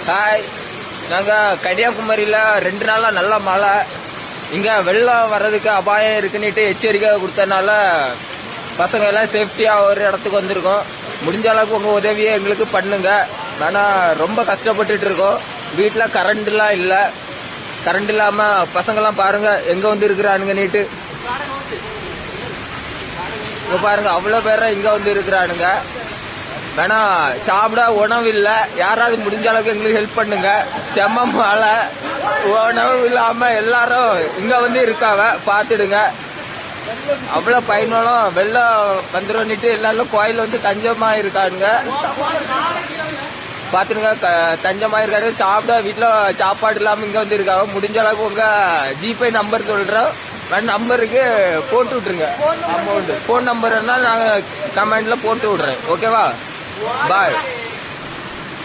Hi, நாங்கள் கன்னியாகுமரியில் 2 நாளாக நல்ல மழை. இங்கே வெள்ளம் வர்றதுக்கு அபாயம் இருக்குன்னுட்டு எச்சரிக்கை கொடுத்தனால பசங்க எல்லாம் சேஃப்டியாக ஒரு இடத்துக்கு வந்திருக்கோம். முடிஞ்ச அளவுக்கு உங்கள் உதவியை எங்களுக்கு பண்ணுங்க. ஆனால் ரொம்ப கஷ்டப்பட்டுட்டு இருக்கோம். வீட்டில் கரண்ட்லாம் இல்லை. கரண்ட் இல்லாமல் பசங்கள்லாம் பாருங்கள் எங்கே வந்து இருக்கிறானுங்கன்னுட்டு. இங்கே பாருங்கள் அவ்வளோ பேரை இங்கே வந்து இருக்கிறானுங்க. வேணா சாப்பிட உணவு இல்லை. யாராவது முடிஞ்ச அளவுக்கு எங்களுக்கு ஹெல்ப் பண்ணுங்க. செம்ம மழை, உணவு இல்லாமல் எல்லாரும் இங்கே வந்து இருக்காவ பார்த்துடுங்க. அவ்வளோ பயனும் வெள்ளம் வந்துடும்னுட்டு எல்லாரும் கோயில் வந்து தஞ்சமாக இருக்கானுங்க. பார்த்துடுங்க, தஞ்சமாக இருக்காரு. சாப்பிட வீட்டில் சாப்பாடு இல்லாமல் இங்கே வந்து இருக்காங்க. முடிஞ்ச அளவுக்கு உங்கள் ஜிபே நம்பர் சொல்கிறோம். நம்பருக்கு போட்டு விட்ருங்க அமௌண்ட். ஃபோன் நம்பர்னா நாங்கள் கமெண்ட்ல போட்டு விட்றேன். ஓகேவா? பாய்.